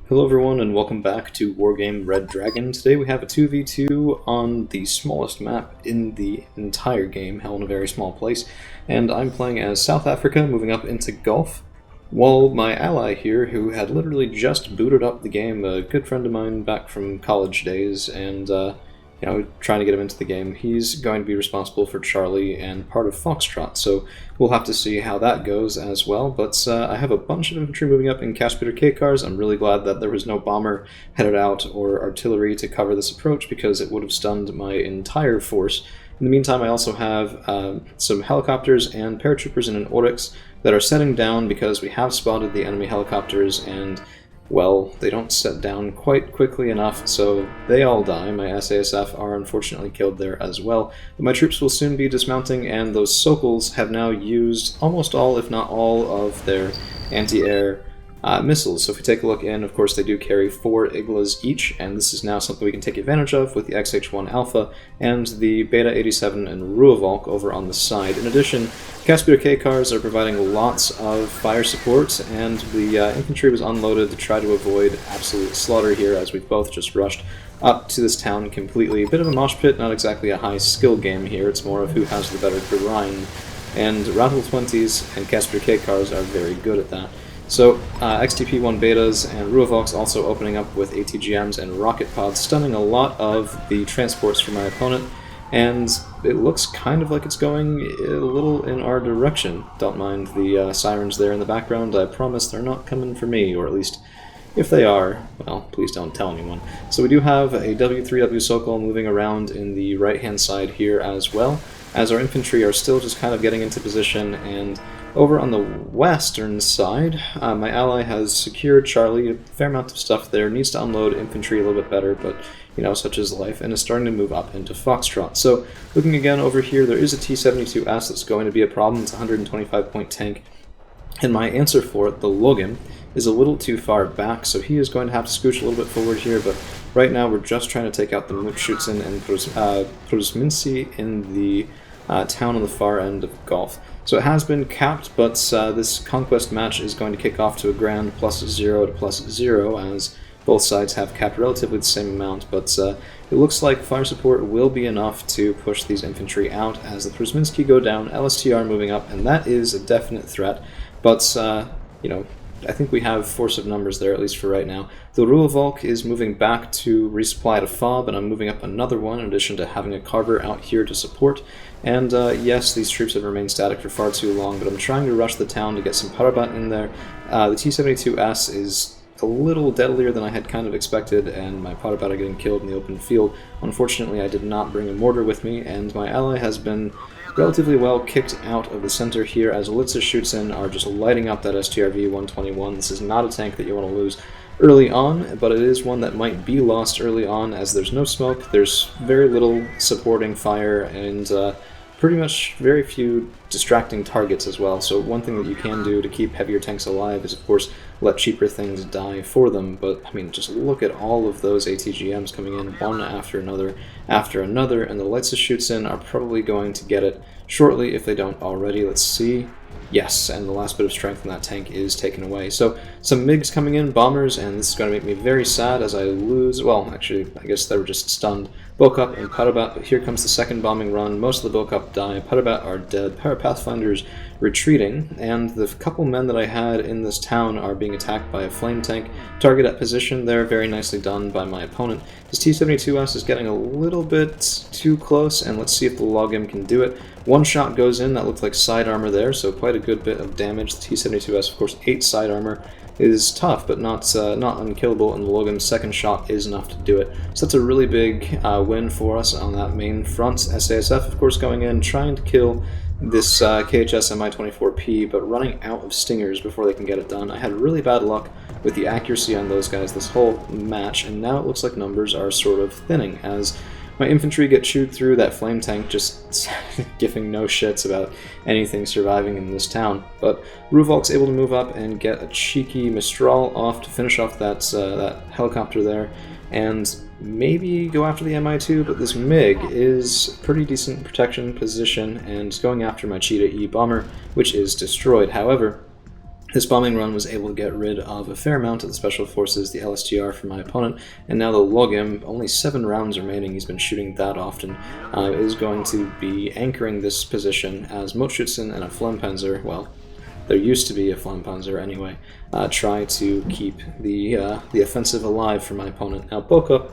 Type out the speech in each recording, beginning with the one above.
Hello everyone and welcome back to Wargame Red Dragon. Today we have a 2v2 on the smallest map in the entire game, hell in a very small place, and I'm playing as South Africa, moving up into Gulf, while my ally here, who had literally just booted up the game, a good friend of mine back from college days, and trying to get him into the game, he's going to be responsible for Charlie and part of Foxtrot, so we'll have to see how that goes as well. But I have a bunch of infantry moving up in Caspian K cars. I'm really glad that there was no bomber headed out or artillery to cover this approach, because it would have stunned my entire force. In the meantime, I also have some helicopters and paratroopers in an Oryx that are setting down because we have spotted the enemy helicopters, and well, they don't set down quite quickly enough, so they all die. My SASF are unfortunately killed there as well. But my troops will soon be dismounting, and those Sokals have now used almost all, if not all, of their anti-air missiles. So if we take a look in, of course they do carry 4 Iglas each, and this is now something we can take advantage of with the XH-1 Alpha and the Beta 87 and Ruavalk over on the side. In addition, Caspian K cars are providing lots of fire support, and the infantry was unloaded to try to avoid absolute slaughter here, as we've both just rushed up to this town completely. A bit of a mosh pit, not exactly a high skill game here, it's more of who has the better grind, and Rattle 20s and Caspian K cars are very good at that. So, XTP-1 betas and Ruavalks also opening up with ATGMs and rocket pods, stunning a lot of the transports from our opponent, and it looks kind of like it's going a little in our direction. Don't mind the sirens there in the background, I promise they're not coming for me, or at least if they are, well, please don't tell anyone. So we do have a W3W Sokol moving around in the right-hand side here as well, as our infantry are still just kind of getting into position. And over on the western side, my ally has secured Charlie, a fair amount of stuff there, needs to unload infantry a little bit better, but you know, such is life, and is starting to move up into Foxtrot. So looking again over here, there is a T-72S that's going to be a problem. It's a 125-point tank, and my answer for it, the Wargame, is a little too far back, so he is going to have to scooch a little bit forward here, but right now we're just trying to take out the Mutschützen and Prusminsi in the town on the far end of Gulf. So it has been capped, but this conquest match is going to kick off to a grand +0 to +0, as both sides have capped relatively the same amount, but it looks like fire support will be enough to push these infantry out as the Prusminski go down, LSTR moving up, and that is a definite threat, but I think we have force of numbers there, at least for right now. The Ruavalk is moving back to resupply to FOB, and I'm moving up another one in addition to having a Carver out here to support. And yes, these troops have remained static for far too long, but I'm trying to rush the town to get some Parabat in there. The T-72S is a little deadlier than I had kind of expected, and my Parabat are getting killed in the open field. Unfortunately, I did not bring a mortar with me, and my ally has been relatively well kicked out of the center here, as Litza shoots in are just lighting up that STRV-121. This is not a tank that you want to lose early on, but it is one that might be lost early on, as there's no smoke, there's very little supporting fire, and pretty much very few distracting targets as well. So one thing that you can do to keep heavier tanks alive is, of course, let cheaper things die for them. But I mean, just look at all of those ATGMs coming in one after another, and the Litza shoots in are probably going to get it shortly if they don't already. Let's see. Yes, and the last bit of strength in that tank is taken away. So some MiGs coming in, bombers, and this is going to make me very sad as I lose, well, actually, I guess they were just stunned, Bokup and Parabat, but here comes the second bombing run. Most of the Bokup die, Parabat are dead, Parapathfinders retreating, and the couple men that I had in this town are being attacked by a flame tank. Target at position there, very nicely done by my opponent. This T-72S is getting a little bit too close, and let's see if the Wargame can do it. One shot goes in, that looked like side armor there, so quite a good bit of damage. The T-72S, of course, 8 side armor is tough, but not unkillable, and the Wargame's second shot is enough to do it. So that's a really big win for us on that main front. SASF, of course, going in, trying to kill this KHS Mi-24P, but running out of stingers before they can get it done. I had really bad luck with the accuracy on those guys this whole match, and now it looks like numbers are sort of thinning, as my infantry get chewed through, that flame tank just giving no shits about anything surviving in this town. But Ruvalk's able to move up and get a cheeky Mistral off to finish off that helicopter there, and maybe go after the Mi-2, but this MiG is pretty decent protection position and going after my Cheetah E bomber, which is destroyed. However, This bombing run was able to get rid of a fair amount of the special forces, the LSTR, from my opponent, and now the Wargame, only 7 rounds remaining, he's been shooting that often, is going to be anchoring this position as Motschützen and a Flampanzer, well, there used to be a Flampanzer anyway, try to keep the offensive alive for my opponent. Now, Bokop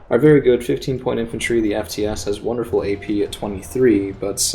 are very good, 15-point infantry, the FTS has wonderful AP at 23, but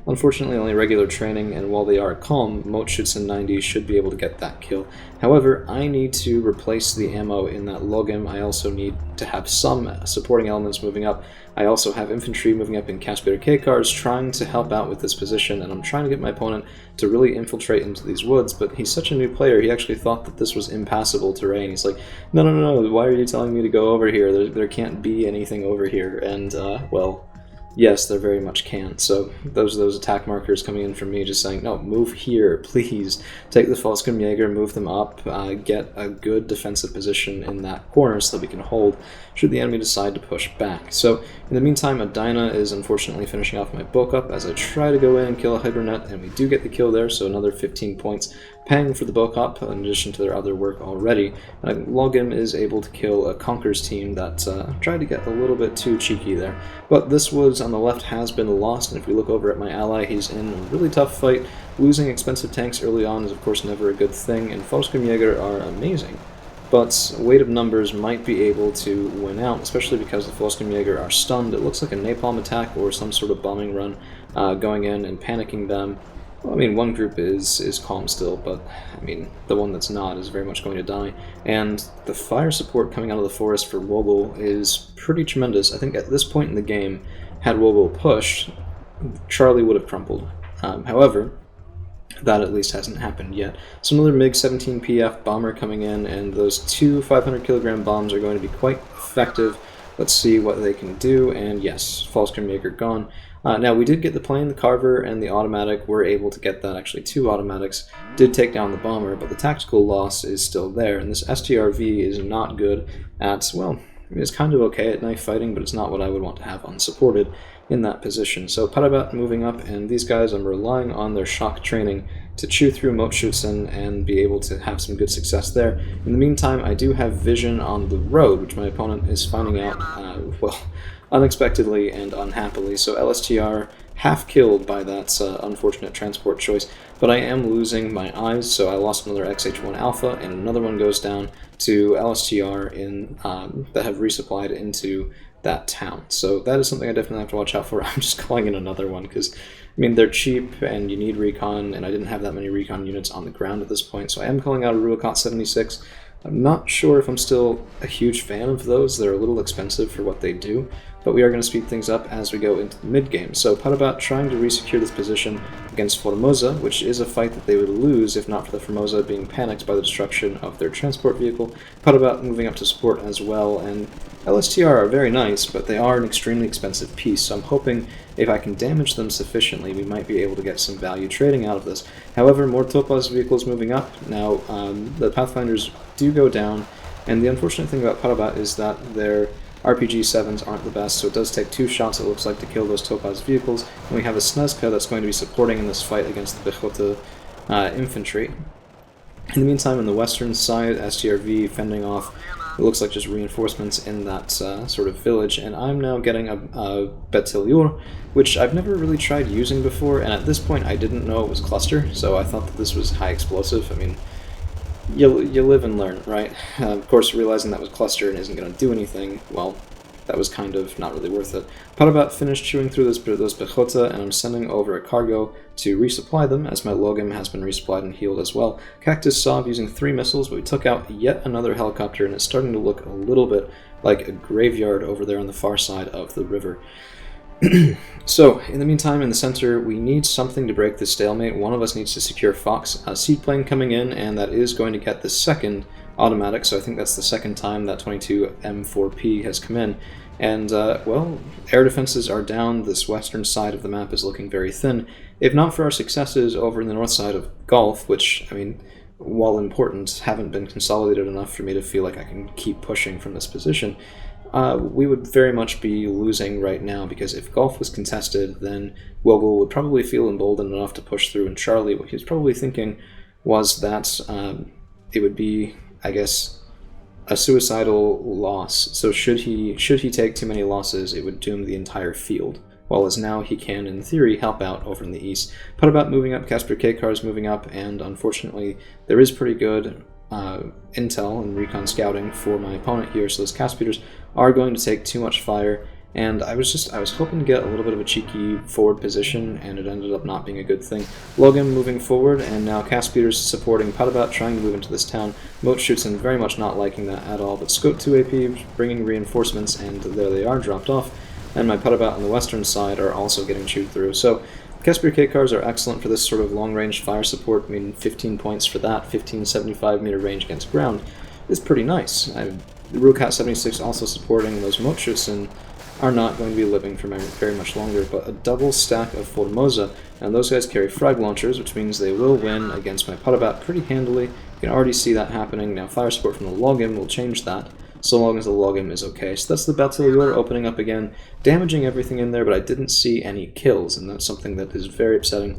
unfortunately only regular training, and while they are calm, Motschützen 90 should be able to get that kill. However, I need to replace the ammo in that Logim. I also need to have some supporting elements moving up. I also have infantry moving up in Caspier K-cars trying to help out with this position, and I'm trying to get my opponent to really infiltrate into these woods, but he's such a new player, he actually thought that this was impassable terrain. He's like, no, why are you telling me to go over here? There can't be anything over here, and, well, yes, there very much can. So those are those attack markers coming in from me just saying, no, move here, please. Take the Volksgrenjäger, move them up, get a good defensive position in that corner so that we can hold should the enemy decide to push back. So in the meantime, Adina is unfortunately finishing off my bulk up as I try to go in and kill a Hybernet, and we do get the kill there, so another 15 points paying for the bulk up in addition to their other work already. Logim is able to kill a Conquer's team that tried to get a little bit too cheeky there. But this was, on the left, has been lost, and if we look over at my ally, he's in a really tough fight. Losing expensive tanks early on is of course never a good thing, and Volksgrenjäger are amazing. But weight of numbers might be able to win out, especially because the Volksgrenjäger are stunned. It looks like a napalm attack or some sort of bombing run going in and panicking them. Well, I mean, one group is calm still, but I mean, the one that's not is very much going to die. And the fire support coming out of the forest for Wobble is pretty tremendous. I think at this point in the game, had Wobble pushed, Charlie would have crumpled. However, that at least hasn't happened yet. So another MiG-17 PF bomber coming in, and those 2 500-kilogram bombs are going to be quite effective. Let's see what they can do, and yes, Volksgrenjäger gone. Now, we did get the plane, the Carver, and the automatic. We're able to get that, actually 2 automatics. Did take down the bomber, but the tactical loss is still there, and this STRV is not good at, well, it's kind of okay at knife fighting, but it's not what I would want to have unsupported in that position. So Parabat moving up, and these guys, I'm relying on their shock training to chew through Motschützen and be able to have some good success there. In the meantime, I do have vision on the road, which my opponent is finding out, well, unexpectedly and unhappily. So LSTR half killed by that unfortunate transport choice, but I am losing my eyes, so I lost another XH1 Alpha, and another one goes down to LSTR in that have resupplied into that town. So that is something I definitely have to watch out for. I'm just calling in another one because, I mean, they're cheap and you need recon, and I didn't have that many recon units on the ground at this point, so I am calling out a Ruakot 76. I'm not sure if I'm still a huge fan of those. They're a little expensive for what they do, but we are going to speed things up as we go into the mid-game. So Parabat trying to resecure this position against Formosa, which is a fight that they would lose if not for the Formosa being panicked by the destruction of their transport vehicle. Parabat moving up to support as well, and LSTR are very nice, but they are an extremely expensive piece, so I'm hoping if I can damage them sufficiently, we might be able to get some value trading out of this. However, more Topaz vehicles moving up. Now, the Pathfinders do go down, and the unfortunate thing about Parabat is that their RPG-7s aren't the best, so it does take 2 shots, it looks like, to kill those Topaz vehicles, and we have a Snezka that's going to be supporting in this fight against the Pechota infantry. In the meantime, on the western side, STRV fending off, it looks like just reinforcements in that sort of village, and I'm now getting a Betilior, which I've never really tried using before, and at this point I didn't know it was cluster, so I thought that this was high explosive. I mean, you live and learn, right? Of course, realizing that was cluster and isn't going to do anything, well, that was kind of not really worth it. Parabat finished chewing through those Pechota, and I'm sending over a cargo to resupply them, as my Logim has been resupplied and healed as well. Cactus Sov using 3 missiles, but we took out yet another helicopter, and it's starting to look a little bit like a graveyard over there on the far side of the river. So, in the meantime, in the center, we need something to break this stalemate. One of us needs to secure Fox. A seaplane coming in, and that is going to get the second automatic, so I think that's the second time that 22 M4P has come in. And, well, air defenses are down. This western side of the map is looking very thin. If not for our successes over in the north side of Gulf, which, I mean, while important, haven't been consolidated enough for me to feel like I can keep pushing from this position, we would very much be losing right now, because if Gulf was contested, then Wogel would probably feel emboldened enough to push through, and Charlie, he's probably thinking, was that it would be, I guess, a suicidal loss. So should he take too many losses, it would doom the entire field. While as now he can, in theory, help out over in the east. Putabat moving up, Casper K-Cars moving up, and unfortunately there is pretty good intel and recon scouting for my opponent here, so those Casputers are going to take too much fire, and I was hoping to get a little bit of a cheeky forward position, and it ended up not being a good thing. Logan moving forward, and now Casputers supporting Putabat, trying to move into this town. Moat shoots in, very much not liking that at all, but Scout 2 AP bringing reinforcements, and there they are, dropped off. And my Putabat on the western side are also getting chewed through. So Casper K-Cars are excellent for this sort of long-range fire support. I mean, 15 points for that, 1575 meter range against ground is pretty nice. The Ruakat 76 also supporting those Mochutsun are not going to be living for very much longer, but a double stack of Formosa, and those guys carry frag launchers, which means they will win against my Putabat pretty handily. You can already see that happening. Now fire support from the Logim will change that, so long as the Logim is okay. So that's the Battalior opening up again, damaging everything in there, but I didn't see any kills, and that's something that is very upsetting,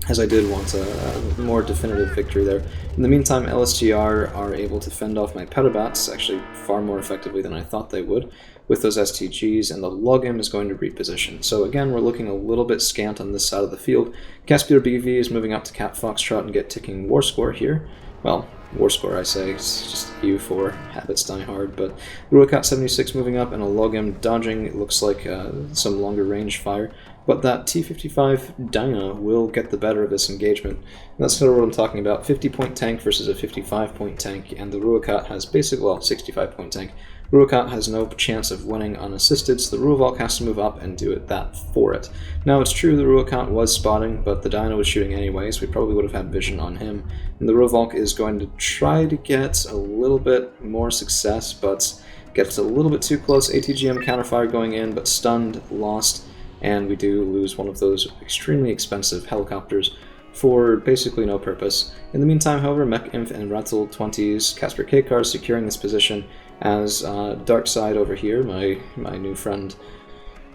as I did want a more definitive victory there. In the meantime, LSTR are able to fend off my Petabats, actually far more effectively than I thought they would, with those STGs, and the Logim is going to reposition. So again, we're looking a little bit scant on this side of the field. Caspier BV is moving up to Cap Foxtrot and get ticking war score here. Well, war score I say, it's just U4, habits die hard, but Ruakat 76 moving up and a Logim dodging, it looks like some longer range fire. But that T-55 Dyna will get the better of this engagement. And that's kind of what I'm talking about. 50-point tank versus a 55-point tank, and the Ruakat has 65-point tank. Ruakat has no chance of winning unassisted, so the Ruavalk has to move up and do that for it. Now, it's true the Ruakat was spotting, but the Dyna was shooting anyway, so we probably would have had vision on him. And the Ruavalk is going to try to get a little bit more success, but gets a little bit too close. ATGM counterfire going in, but stunned, lost, and we do lose one of those extremely expensive helicopters for basically no purpose. In the meantime, however, Mech Inf and Rattle 20s, Casper K-Cars securing this position as Darkside over here, my new friend,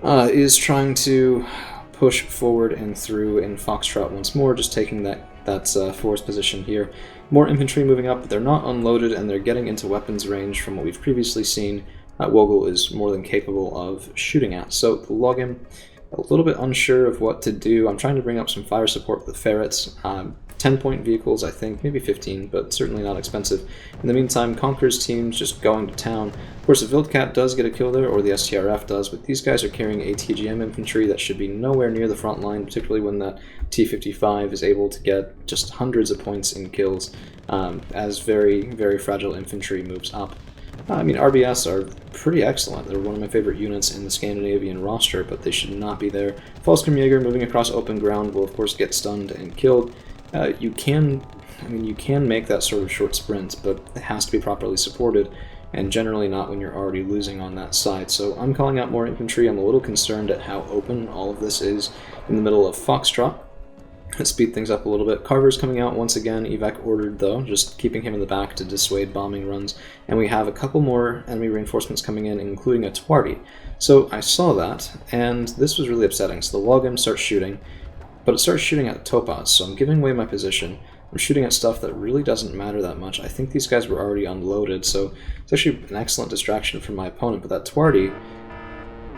is trying to push forward and through in Foxtrot once more, just taking that force position here. More infantry moving up, but they're not unloaded and they're getting into weapons range from what we've previously seen. Wogel is more than capable of shooting at. So the Logim, a little bit unsure of what to do. I'm trying to bring up some fire support with the ferrets. 10-point vehicles, I think, maybe 15, but certainly not expensive. In the meantime, Conqueror's team's just going to town. Of course, the Wildcat does get a kill there, or the STRF does, but these guys are carrying ATGM infantry that should be nowhere near the front line, particularly when that T-55 is able to get just hundreds of points in kills as very, very fragile infantry moves up. I mean, RBS are pretty excellent. They're one of my favorite units in the Scandinavian roster, but they should not be there. Falskrimjäger moving across open ground will, of course, get stunned and killed. You can make that sort of short sprint, but it has to be properly supported, and generally not when you're already losing on that side. So I'm calling out more infantry. I'm a little concerned at how open all of this is in the middle of Foxtrot. Let's speed things up a little bit. Carver's coming out once again, evac ordered though, just keeping him in the back to dissuade bombing runs. And we have a couple more enemy reinforcements coming in, including a Twardy. So I saw that, and this was really upsetting. So the Logim starts shooting, but it starts shooting at Topaz, so I'm giving away my position. I'm shooting at stuff that really doesn't matter that much. I think these guys were already unloaded, so it's actually an excellent distraction from my opponent, but that Twardy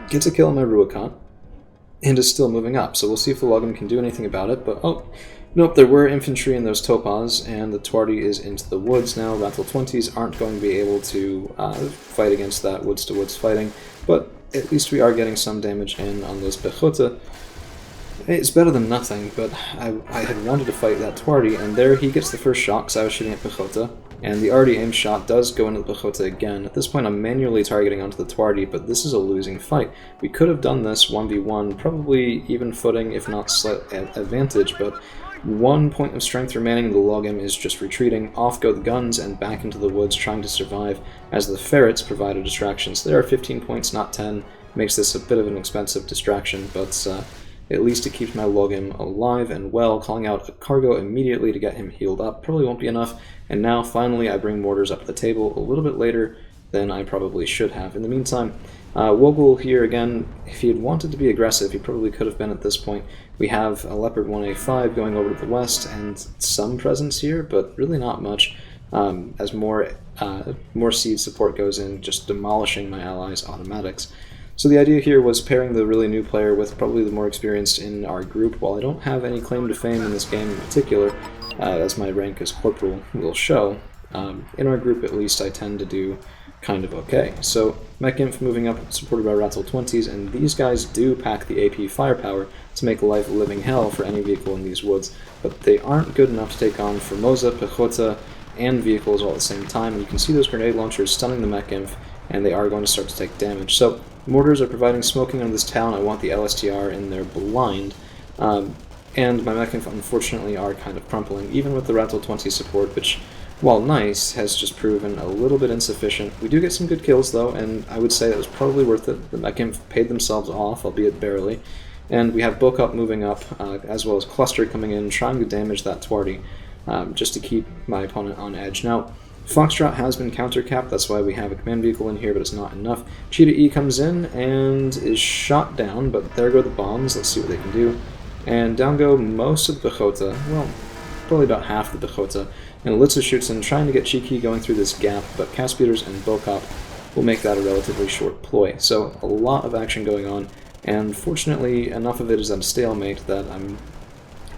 gets a kill on my Ruakat, and is still moving up, so we'll see if the Logim can do anything about it, but oh, nope, there were infantry in those Topaz, and the Twardy is into the woods now. Rattle 20s aren't going to be able to fight against that woods-to-woods fighting, but at least we are getting some damage in on those Pechota. It's better than nothing, but I had wanted to fight that Twardy, and there he gets the first shot because I was shooting at Pechota, and the already aimed shot does go into the Pechota again. At this point I'm manually targeting onto the Twardy, but this is a losing fight. We could have done this 1v1, probably even footing, if not slight advantage, but 1 point of strength remaining, the Logim is just retreating. Off go the guns and back into the woods trying to survive as the ferrets provide a distraction. So there are 15 points, not 10. Makes this a bit of an expensive distraction, but at least it keeps my Logim alive and well. Calling out a cargo immediately to get him healed up. Probably won't be enough. And now, finally, I bring mortars up the table a little bit later than I probably should have. In the meantime, Wogel here again, if he had wanted to be aggressive, he probably could have been at this point. We have a Leopard 1A5 going over to the west and some presence here, but really not much, as more siege support goes in, just demolishing my allies' automatics. So the idea here was pairing the really new player with probably the more experienced in our group. While I don't have any claim to fame in this game in particular, as my rank as corporal will show, in our group at least I tend to do kind of okay. So Mech-Inf moving up, supported by Rattle 20s, and these guys do pack the AP firepower to make life a living hell for any vehicle in these woods, but they aren't good enough to take on Formosa, Pechota, and vehicles all at the same time. And you can see those grenade launchers stunning the Mech-Inf, and they are going to start to take damage. So mortars are providing smoking on this town. I want the LSTR in there blind, and my Mech-Inf unfortunately are kind of crumpling, even with the Rattle 20 support, which, while nice, has just proven a little bit insufficient. We do get some good kills though, and I would say that was probably worth it. The Mech-Inf paid themselves off, albeit barely. And we have Bokop moving up, as well as Cluster coming in, trying to damage that Twardy, just to keep my opponent on edge. Now, Foxtrot has been counter-capped, that's why we have a command vehicle in here, but it's not enough. Cheetah E comes in and is shot down, but there go the bombs. Let's see what they can do. And down go most of the Pechota, well, probably about half the Pechota. And Litza shoots in, trying to get Cheeky going through this gap, but Cast Beaters and Bokop will make that a relatively short ploy. So a lot of action going on, and fortunately enough of it is at a stalemate that I'm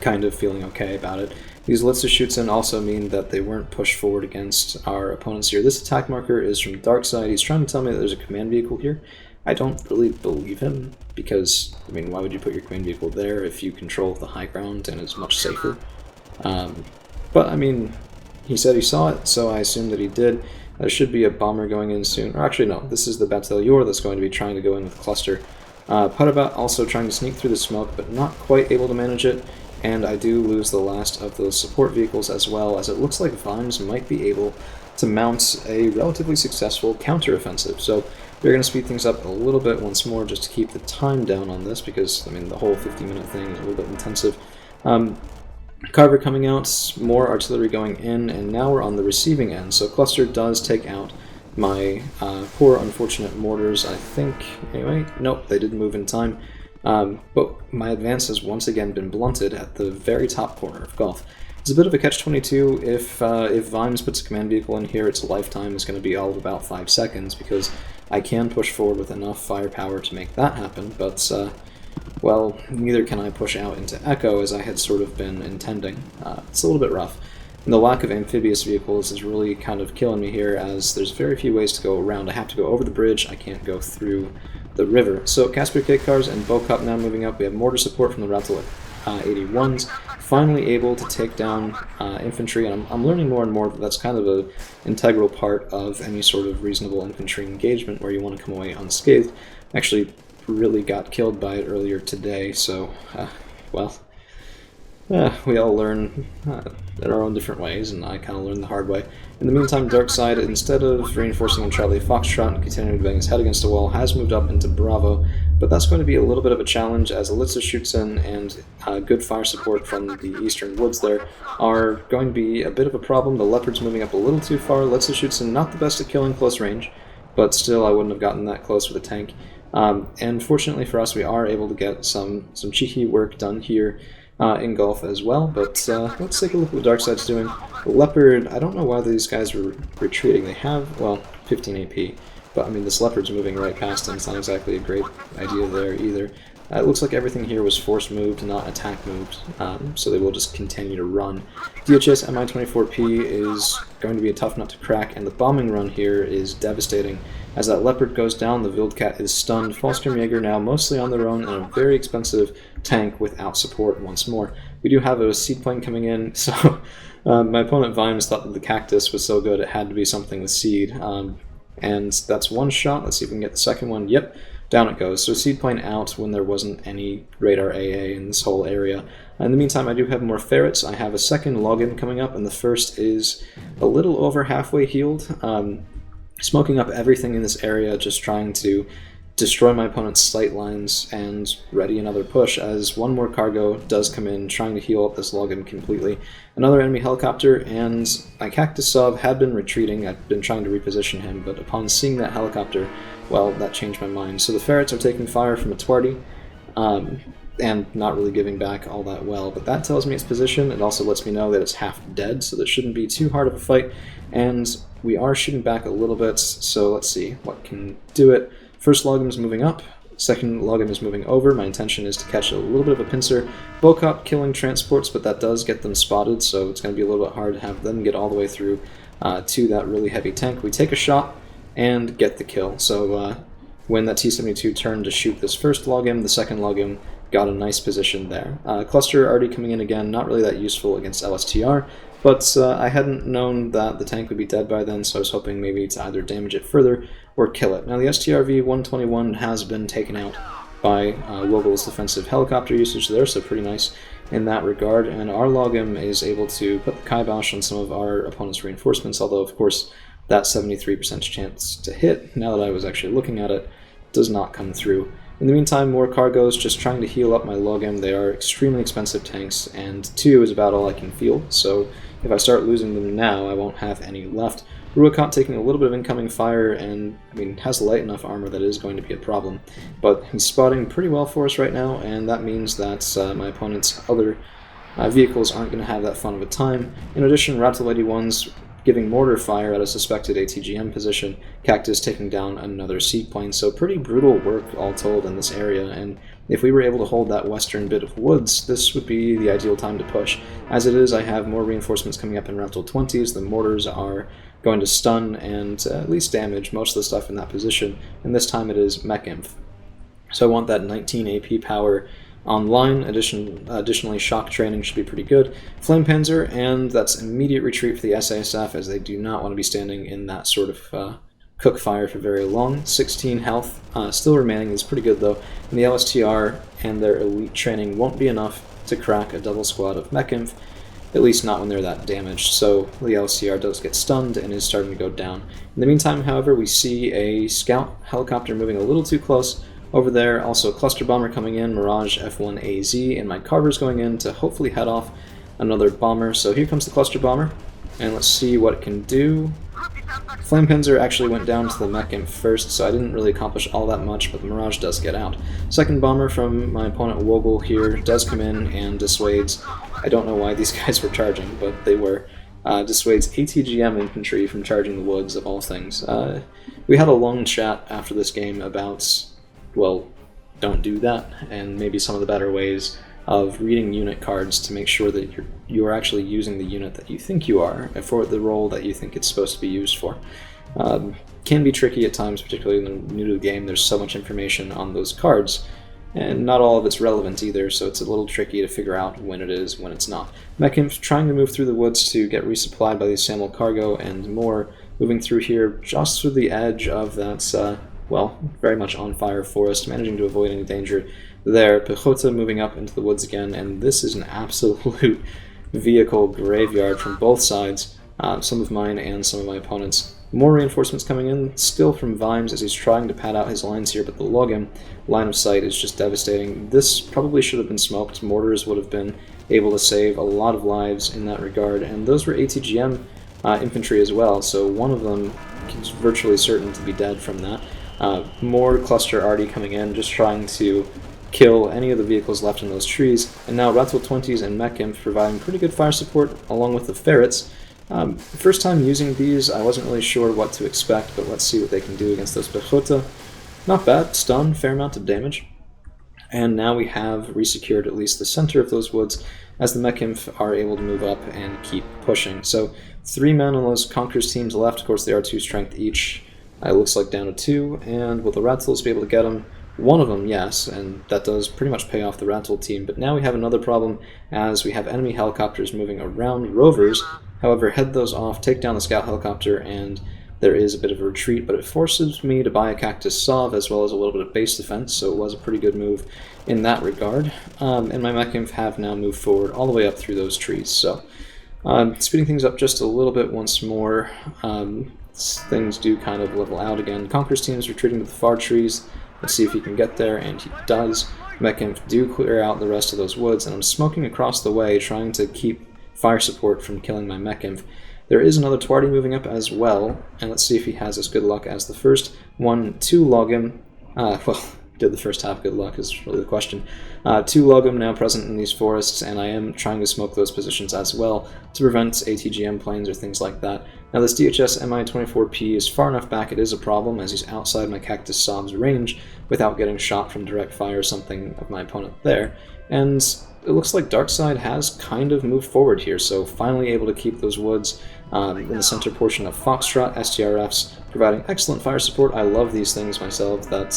kind of feeling okay about it. These Litza shoots in also mean that they weren't pushed forward against our opponents here. This attack marker is from Darkside. He's trying to tell me that there's a command vehicle here. I don't really believe him, because, I mean, why would you put your command vehicle there if you control the high ground and it's much safer? But, I mean, he said he saw it, so I assume that he did. There should be a bomber going in soon. Or actually, no, this is the Batelior that's going to be trying to go in with Cluster. Putabat also trying to sneak through the smoke, but not quite able to manage it. And I do lose the last of those support vehicles as well, as it looks like Vimes might be able to mount a relatively successful counter-offensive. So we're going to speed things up a little bit once more just to keep the time down on this, because, I mean, the whole 50-minute thing is a little bit intensive. Carver coming out, more artillery going in, and now we're on the receiving end. So Cluster does take out my poor, unfortunate mortars, I think. Anyway, nope, they didn't move in time. But my advance has once again been blunted at the very top corner of Gulf. It's a bit of a catch-22. If Vimes puts a command vehicle in here, its lifetime is going to be all of about 5 seconds, because I can push forward with enough firepower to make that happen, but, well, neither can I push out into Echo as I had sort of been intending. It's a little bit rough. And the lack of amphibious vehicles is really kind of killing me here, as there's very few ways to go around. I have to go over the bridge, I can't go through the river. So Casper K cars and Bokop now moving up. We have mortar support from the Rattle 81s, finally able to take down infantry, and I'm learning more and more that that's kind of an integral part of any sort of reasonable infantry engagement where you want to come away unscathed. Actually really got killed by it earlier today, so, well, we all learn in our own different ways, and I kind of learned the hard way. In the meantime, Darkside, instead of reinforcing in Charlie Foxtrot and continuing to bang his head against a wall, has moved up into Bravo, but that's going to be a little bit of a challenge as Elitza shoots in, and good fire support from the eastern woods there are going to be a bit of a problem. The Leopard's moving up a little too far. Elitza shoots in, not the best at killing close range, but still I wouldn't have gotten that close with a tank. And fortunately for us, we are able to get some cheeky work done here in Gulf as well, but let's take a look at what Darkside's doing. The Leopard, I don't know why these guys were retreating. They have, well, 15 AP, but I mean, this Leopard's moving right past them. It's not exactly a great idea there either. It looks like everything here was force moved, not attack moved, so they will just continue to run. DHS Mi-24P is going to be a tough nut to crack, and the bombing run here is devastating. As that Leopard goes down, the Wildcat is stunned. Fallsturmjäger now mostly on their own, and a very expensive tank without support once more. We do have a seed plane coming in, so my opponent Vimes thought that the Cactus was so good it had to be something with seed. And that's one shot. Let's see if we can get the second one. Yep, down it goes. So seed plane out when there wasn't any radar AA in this whole area. In the meantime, I do have more ferrets. I have a second login coming up, and the first is a little over halfway healed. Smoking up everything in this area, just trying to destroy my opponent's sight lines and ready another push, as one more cargo does come in, trying to heal up this Logan completely. Another enemy helicopter, and my Cactus Sov had been retreating. I'd been trying to reposition him, but upon seeing that helicopter, well, that changed my mind. So the ferrets are taking fire from a Twardy, and not really giving back all that well, but that tells me its position. It also lets me know that it's half dead, so this shouldn't be too hard of a fight, and we are shooting back a little bit, so let's see what can do it. First Logam is moving up, second Logam is moving over. My intention is to catch a little bit of a pincer. Bocop killing transports, but that does get them spotted, so it's going to be a little bit hard to have them get all the way through to that really heavy tank. We take a shot and get the kill, so when that T-72 turned to shoot this first Logam, the second Logam got a nice position there. Cluster already coming in again, not really that useful against LSTR, but I hadn't known that the tank would be dead by then, so I was hoping maybe to either damage it further or kill it. Now the STRV-121 has been taken out by Wogel's defensive helicopter usage there, so pretty nice in that regard, and our Logam is able to put the kibosh on some of our opponent's reinforcements, although of course that 73% chance to hit, now that I was actually looking at it, does not come through. In the meantime, more cargoes, just trying to heal up my Logam. They are extremely expensive tanks, and 2 is about all I can field, so if I start losing them now, I won't have any left. Ruakot taking a little bit of incoming fire, and, I mean, has light enough armor that is going to be a problem. But he's spotting pretty well for us right now, and that means that my opponent's other vehicles aren't going to have that fun of a time. In addition, Rattle 81's giving mortar fire at a suspected ATGM position, Cactus taking down another seaplane, so pretty brutal work all told in this area, and if we were able to hold that western bit of woods, this would be the ideal time to push. As it is, I have more reinforcements coming up in Rattle 20s, the mortars are going to stun and at least damage most of the stuff in that position, and this time it is Mech Inf. So I want that 19 AP power online. Additionally, shock training should be pretty good. Flame Panzer, and that's immediate retreat for the SASF, as they do not want to be standing in that sort of cook fire for very long. 16 health still remaining is pretty good though, and the LSTR and their elite training won't be enough to crack a double squad of Mech Inf, at least not when they're that damaged, so the LSTR does get stunned and is starting to go down. In the meantime, however, we see a scout helicopter moving a little too close over there, also a cluster bomber coming in, Mirage F1AZ, and my Carver's going in to hopefully head off another bomber. So here comes the cluster bomber, and let's see what it can do. Flame Panzer actually went down to the Mech Imp first, so I didn't really accomplish all that much, but the Mirage does get out. Second bomber from my opponent Wogel here does come in and dissuades, I don't know why these guys were charging, but they were, dissuades ATGM infantry from charging the woods, of all things. We had a long chat after this game about, well, don't do that, and maybe some of the better ways of reading unit cards to make sure that you're actually using the unit that you think you are for the role that you think it's supposed to be used for. Can be tricky at times, particularly when you're new to the game. There's so much information on those cards, and not all of it's relevant either, so it's a little tricky to figure out when it is, when it's not. Mech Imp trying to move through the woods to get resupplied by the Samuel cargo and more, moving through here just through the edge of that, well, very much on fire forest, managing to avoid any danger there. Pechota moving up into the woods again, and this is an absolute vehicle graveyard from both sides, some of mine and some of my opponents. More reinforcements coming in, still from Vimes as he's trying to pad out his lines here, but the Logam line of sight is just devastating. This probably should have been smoked. Mortars would have been able to save a lot of lives in that regard, and those were ATGM infantry as well, so one of them is virtually certain to be dead from that. More cluster already coming in, just trying to kill any of the vehicles left in those trees, and now Rattle 20s and Mech Imp providing pretty good fire support along with the ferrets. First time using these, I wasn't really sure what to expect, but let's see what they can do against those Pechota. Not bad, stun, fair amount of damage. And now we have resecured at least the center of those woods as the Mech Imp are able to move up and keep pushing. So 3 men on those Conquerors teams left, of course they are 2 strength each. It looks like down to 2, and will the Rattles be able to get them? One of them, yes, and that does pretty much pay off the Rattle team, but now we have another problem as we have enemy helicopters moving around rovers. However, head those off, take down the scout helicopter, and there is a bit of a retreat, but it forces me to buy a Cactus Sov as well as a little bit of base defense, so it was a pretty good move in that regard. And my Mech Imp have now moved forward all the way up through those trees, so speeding things up just a little bit once more. things do kind of level out again. Conqueror's team is retreating to the far trees. Let's see if he can get there, and he does. Mech-Inf do clear out the rest of those woods, and I'm smoking across the way, trying to keep fire support from killing my Mech-Inf. There is another Twardy moving up as well, and let's see if he has as good luck as the first one. 2 Logim, well, did the first half good luck is really the question. 2 Logim now present in these forests, and I am trying to smoke those positions as well to prevent ATGM planes or things like that. Now this DHS MI-24P is far enough back it is a problem, as he's outside my Cactus Sob's range without getting shot from direct fire or something of my opponent there. And it looks like Darkside has kind of moved forward here, so finally able to keep those woods in the center portion of Foxtrot. STRFs providing excellent fire support. I love these things myself. That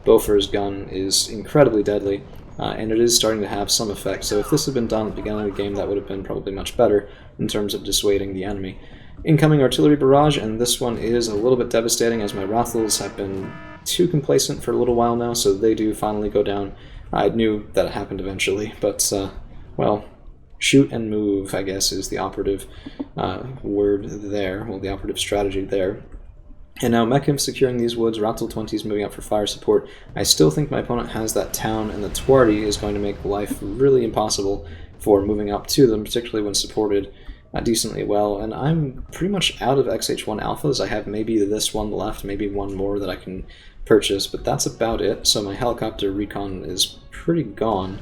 Bofur's gun is incredibly deadly, and it is starting to have some effect. So if this had been done at the beginning of the game, that would have been probably much better in terms of dissuading the enemy. Incoming artillery barrage, and this one is a little bit devastating as my Rathels have been too complacent for a little while now, so they do finally go down. I knew that it happened eventually, but, well, shoot and move, I guess, is the operative word there, well, the operative strategy there. And now Mech-Inf securing these woods, Ratel 20s moving up for fire support. I still think my opponent has that town, and the Twardy is going to make life really impossible for moving up to them, particularly when supported decently well. And I'm pretty much out of XH1 alphas. I have maybe this one left, maybe one more that I can purchase, but that's about it. So my helicopter recon is pretty gone,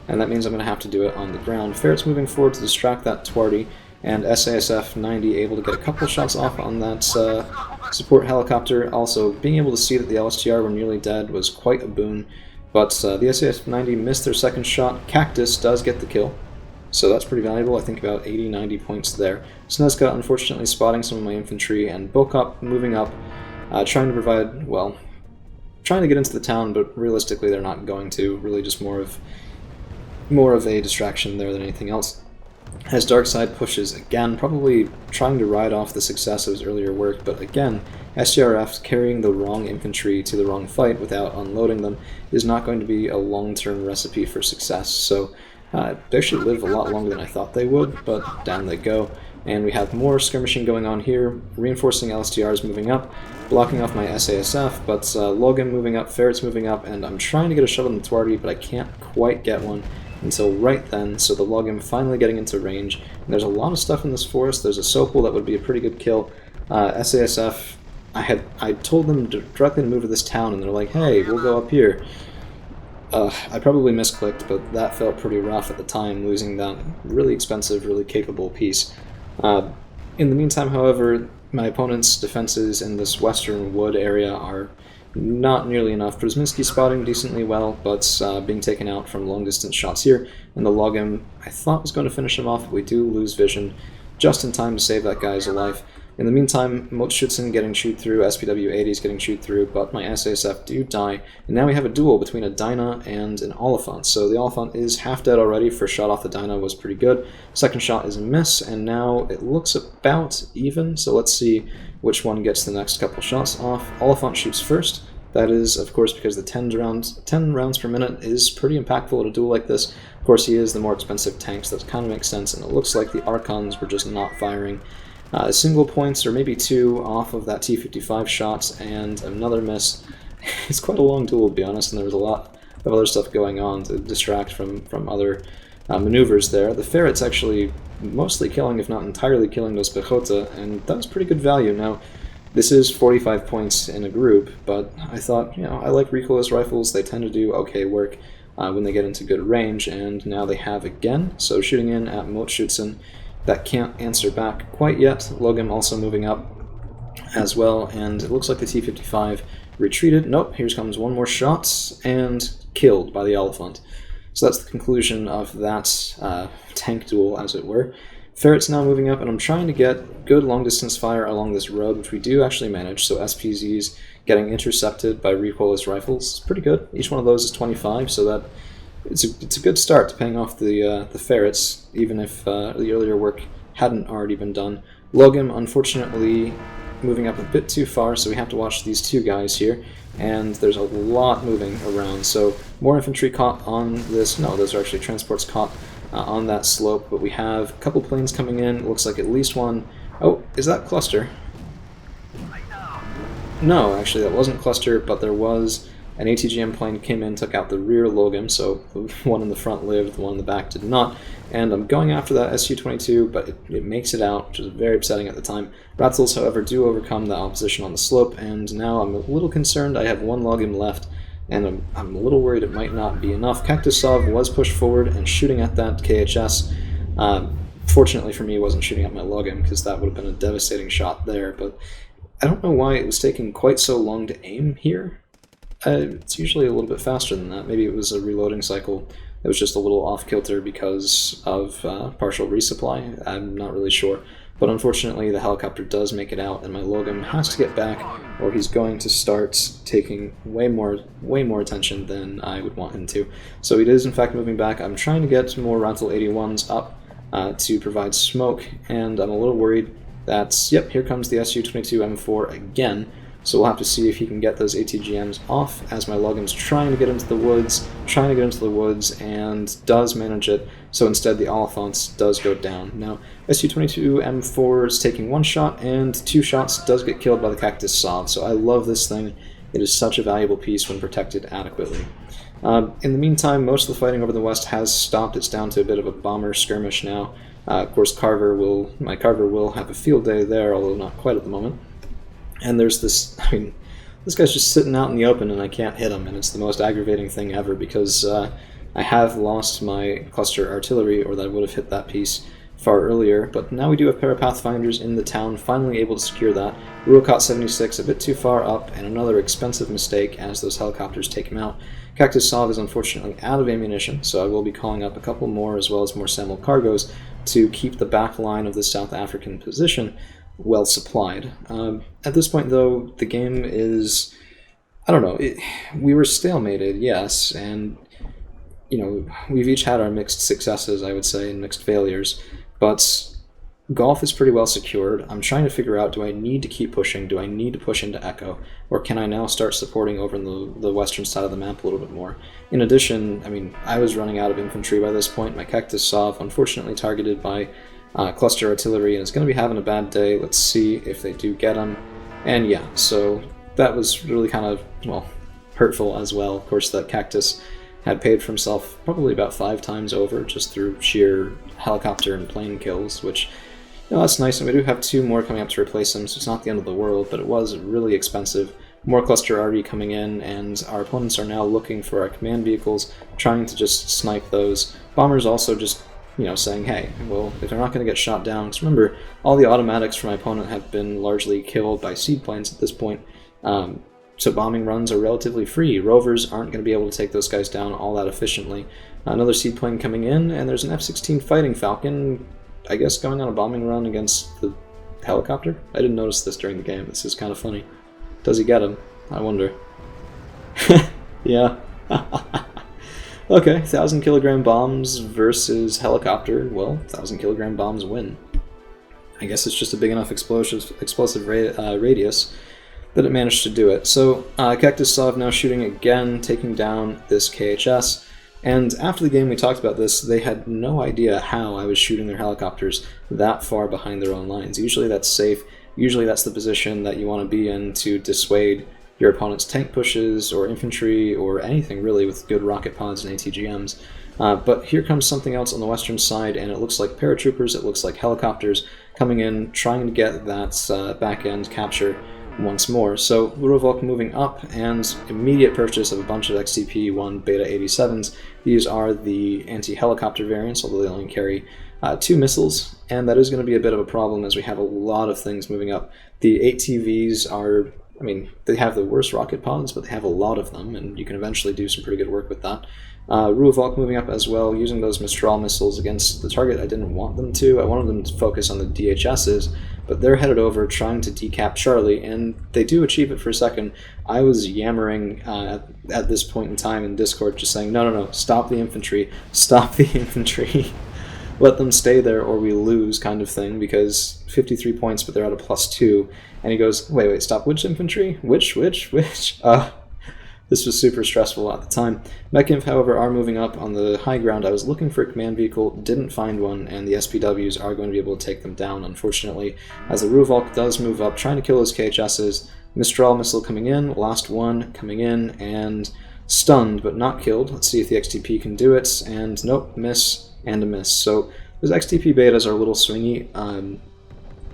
and that means I'm going to have to do it on the ground. Ferret's moving forward to distract that Twardy, and SASF 90 able to get a couple shots off on that support helicopter. Also, being able to see that the LSTR were nearly dead was quite a boon, but the SASF 90 missed their second shot. Cactus does get the kill, so that's pretty valuable. I think about 80-90 points there. Snezka unfortunately spotting some of my infantry, and Bokop moving up, trying to provide, well, trying to get into the town, but realistically they're not going to. Really just more of a distraction there than anything else. As Darkside pushes again, probably trying to ride off the success of his earlier work, but again, STRF carrying the wrong infantry to the wrong fight without unloading them is not going to be a long-term recipe for success. So they actually live a lot longer than I thought they would, but down they go. And we have more skirmishing going on here, reinforcing LSTRs moving up, blocking off my SASF, but Logan moving up, Ferret's moving up, and I'm trying to get a shot on the Twardy, but I can't quite get one until right then, so the Logim finally getting into range. And there's a lot of stuff in this forest. There's a Sopal that would be a pretty good kill. SASF, I told them directly to move to this town, and they're like, hey, we'll go up here. I probably misclicked, but that felt pretty rough at the time, losing that really expensive, really capable piece. In the meantime, however, my opponent's defenses in this western wood area are not nearly enough. Brzezinski spotting decently well, but being taken out from long-distance shots here, and the Logim I thought was going to finish him off, but we do lose vision just in time to save that guy's life. In the meantime, Motschützen getting chewed through, SPW-80s getting chewed through, but my SASF do die, and now we have a duel between a Dyna and an Oliphant. So the Oliphant is half dead already. First shot off the Dyna was pretty good. Second shot is a miss, and now it looks about even, so let's see which one gets the next couple shots off. Oliphant shoots first. That is, of course, because the 10 rounds per minute is pretty impactful at a duel like this. Of course, he is the more expensive tank, so that kind of makes sense, and it looks like the Archons were just not firing. Single points, or maybe two, off of that T-55 shots, and another miss. It's quite a long duel, to be honest, and there was a lot of other stuff going on to distract from other maneuvers there. The Ferret's actually mostly killing, if not entirely killing, those Pechota, and that was pretty good value. Now, this is 45 points in a group, but I thought, I like recoilless rifles. They tend to do okay work when they get into good range, and now they have again. So shooting in at Motschützen, that can't answer back quite yet. Logim also moving up as well, and it looks like the T-55 retreated. Nope, here comes one more shot, and killed by the Elephant. So that's the conclusion of that tank duel, as it were. Ferret's now moving up, and I'm trying to get good long-distance fire along this road, which we do actually manage. So SPZs getting intercepted by recoilless rifles is pretty good. Each one of those is 25, so that it's a good start to paying off the Ferrets, even if the earlier work hadn't already been done. Logim, unfortunately, moving up a bit too far, so we have to watch these two guys here, and there's a lot moving around. So more infantry caught on this. No, those are actually transports caught on that slope, but we have a couple planes coming in. It looks like at least one. Oh, is that cluster? No, actually, that wasn't cluster, but there was an ATGM plane came in, took out the rear Logam, so the one in the front lived, the one in the back did not. And I'm going after that Su-22, but it makes it out, which is very upsetting at the time. Rattles, however, do overcome the opposition on the slope, and now I'm a little concerned. I have one Logam left, and I'm a little worried it might not be enough. Cactus Sov was pushed forward and shooting at that KHS. Fortunately for me, he wasn't shooting at my Logam, because that would have been a devastating shot there, but I don't know why it was taking quite so long to aim here. It's usually a little bit faster than that. Maybe it was a reloading cycle. It was just a little off-kilter because of partial resupply. I'm not really sure. But unfortunately, the helicopter does make it out, and my Logam has to get back, or he's going to start taking way more attention than I would want him to. So he is, in fact, moving back. I'm trying to get more Rantel 81s up to provide smoke, and I'm a little worried that, yep, here comes the Su-22M4 again. So we'll have to see if he can get those ATGMs off, as my Logam's trying to get into the woods, and does manage it. So instead, the Oliphant does go down. Now, Su-22M4 is taking one shot, and 2 shots does get killed by the Cactus Sov. So I love this thing. It is such a valuable piece when protected adequately. In the meantime, most of the fighting over the west has stopped. It's down to a bit of a bomber skirmish now. Of course, my Carver will have a field day there, although not quite at the moment. And there's this, I mean, this guy's just sitting out in the open and I can't hit him, and it's the most aggravating thing ever because I have lost my cluster artillery, or that I would have hit that piece far earlier, but now we do have Parapathfinders in the town, finally able to secure that. Ruokot 76 a bit too far up, and another expensive mistake as those helicopters take him out. Cactus Sov is unfortunately out of ammunition, so I will be calling up a couple more as well as more Samel cargoes to keep the back line of the South African position well supplied. At this point, though, the game is, I don't know, we were stalemated, yes, and, you know, we've each had our mixed successes, I would say, and mixed failures, but golf is pretty well secured. I'm trying to figure out, do I need to keep pushing? Do I need to push into Echo? Or can I now start supporting over in the western side of the map a little bit more? In addition, I mean, I was running out of infantry by this point. My Cactus Sov, unfortunately targeted by cluster artillery, and it's going to be having a bad day. Let's see if they do get him. And yeah, so that was really kind of, well, hurtful as well. Of course, that Cactus had paid for himself probably about 5 times over just through sheer helicopter and plane kills, which, you know, that's nice. And we do have 2 more coming up to replace him, so it's not the end of the world, but it was really expensive. More cluster already coming in, and our opponents are now looking for our command vehicles, trying to just snipe those. Bombers also just, you know, saying, hey, well, if they're not going to get shot down, because remember, all the automatics for my opponent have been largely killed by seedplanes at this point, so bombing runs are relatively free. Rovers aren't going to be able to take those guys down all that efficiently. Another seedplane coming in, and there's an F-16 Fighting Falcon, I guess, going on a bombing run against the helicopter? I didn't notice this during the game. This is kind of funny. Does he get him? I wonder. Yeah. Okay, 1,000 kilogram bombs versus helicopter. Well, 1,000 kilogram bombs win. I guess it's just a big enough explosive radius that it managed to do it. So Cactus Sov now shooting again, taking down this KHS. And after the game we talked about this, they had no idea how I was shooting their helicopters that far behind their own lines. Usually that's safe. Usually that's the position that you want to be in to dissuade your opponent's tank pushes or infantry or anything really with good rocket pods and ATGMs. But here comes something else on the western side, and it looks like paratroopers, it looks like helicopters coming in, trying to get that back-end capture once more. So Lurovolk moving up, and immediate purchase of a bunch of XTP-1 Beta 87s. These are the anti-helicopter variants, although they only carry 2 missiles, and that is going to be a bit of a problem as we have a lot of things moving up. The 8TVs are, I mean, they have the worst rocket pods, but they have a lot of them, and you can eventually do some pretty good work with that. Ruovolk moving up as well, using those Mistral missiles against the target I didn't want them to. I wanted them to focus on the DHSs, but they're headed over trying to decap Charlie, and they do achieve it for a second. I was yammering at this point in time in Discord, just saying, no, stop the infantry, stop the infantry. Let them stay there or we lose kind of thing, because 53 points, but they're at a +2. And he goes, wait, stop which infantry? Which? This was super stressful at the time. Mechinf, however, are moving up on the high ground. I was looking for a command vehicle, didn't find one, and the SPWs are going to be able to take them down, unfortunately, as the Ruovolk does move up, trying to kill those KHSs. Mistral missile coming in, last one coming in, and stunned but not killed. Let's see if the XTP can do it, and nope, miss and a miss. So those XTP betas are a little swingy.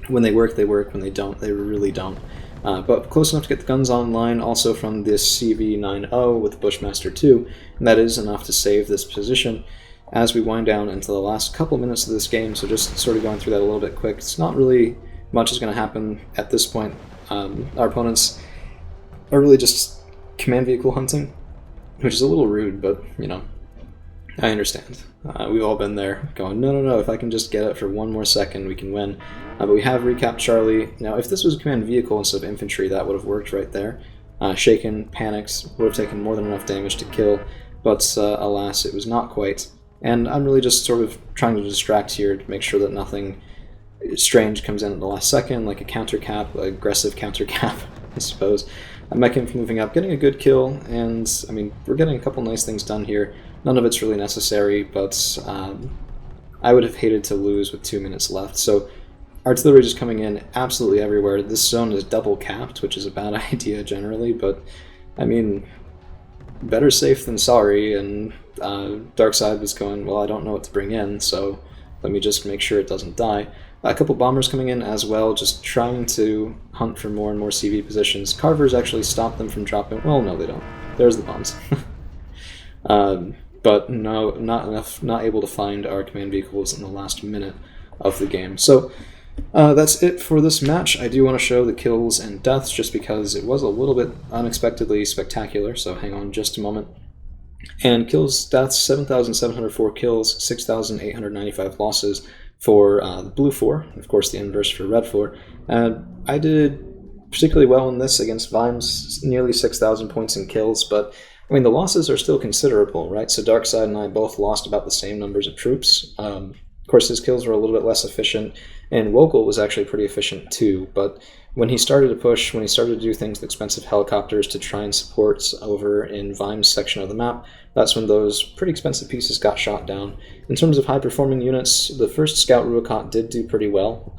When they work, when they don't, they really don't. But close enough to get the guns online, also from this CV90 with the Bushmaster 2, and that is enough to save this position as we wind down into the last couple minutes of this game. So just sort of going through that a little bit quick. It's not really much is going to happen at this point. Our opponents are really just command vehicle hunting, which is a little rude, but, you know, I understand. We've all been there going, no, if I can just get it for one more second, we can win. But we have recapped Charlie. Now, if this was a command vehicle instead of infantry, that would have worked right there. Shaken, panicked, would have taken more than enough damage to kill, but alas, it was not quite. And I'm really just sort of trying to distract here to make sure that nothing strange comes in at the last second, like a counter cap, aggressive counter cap, I suppose. Mechan's moving up, getting a good kill, and I mean, we're getting a couple nice things done here. None of it's really necessary, but I would have hated to lose with 2 minutes left. So artillery just coming in absolutely everywhere. This zone is double capped, which is a bad idea generally, but I mean, better safe than sorry. And Darkside was going, well, I don't know what to bring in, so let me just make sure it doesn't die. A couple bombers coming in as well, just trying to hunt for more and more CV positions. Carvers actually stop them from dropping. Well, no, they don't. There's the bombs. But no, not enough, not able to find our command vehicles in the last minute of the game. So that's it for this match. I do want to show the kills and deaths just because it was a little bit unexpectedly spectacular, so hang on just a moment. And kills, deaths, 7,704 kills, 6,895 losses for the blue 4, of course the inverse for red 4. I did particularly well in this against Vimes, nearly 6,000 points in kills, but I mean the losses are still considerable, right? So Darkside and I both lost about the same numbers of troops. Of course his kills were a little bit less efficient, and Wokel was actually pretty efficient too, but when he started to push, when he started to do things with expensive helicopters to try and support over in Vimes' section of the map, that's when those pretty expensive pieces got shot down. In terms of high-performing units, the first Scout Ruakot did do pretty well.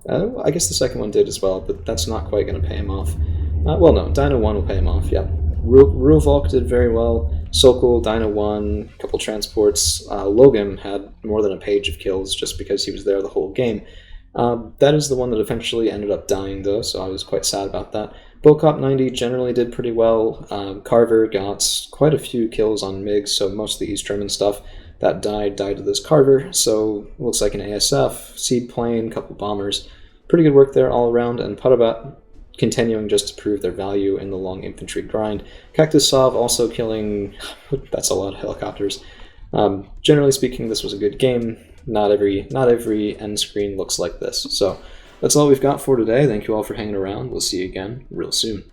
I guess the second one did as well, but that's not quite going to pay him off. Well, no, Dino 1 will pay him off, yeah. Ruvalk did very well. Sokol, Dino 1, a couple transports. Logim had more than a page of kills just because he was there the whole game. That is the one that eventually ended up dying, though, so I was quite sad about that. Bocop 90 generally did pretty well. Carver got quite a few kills on MiGs, so most of the East German stuff that died to this Carver, so looks like an ASF, Seed Plane, couple bombers. Pretty good work there all around, and Parabat continuing just to prove their value in the long infantry grind. Cactus Sov also killing, that's a lot of helicopters. Generally speaking, this was a good game. Not every end screen looks like this. So that's all we've got for today. Thank you all for hanging around. We'll see you again real soon.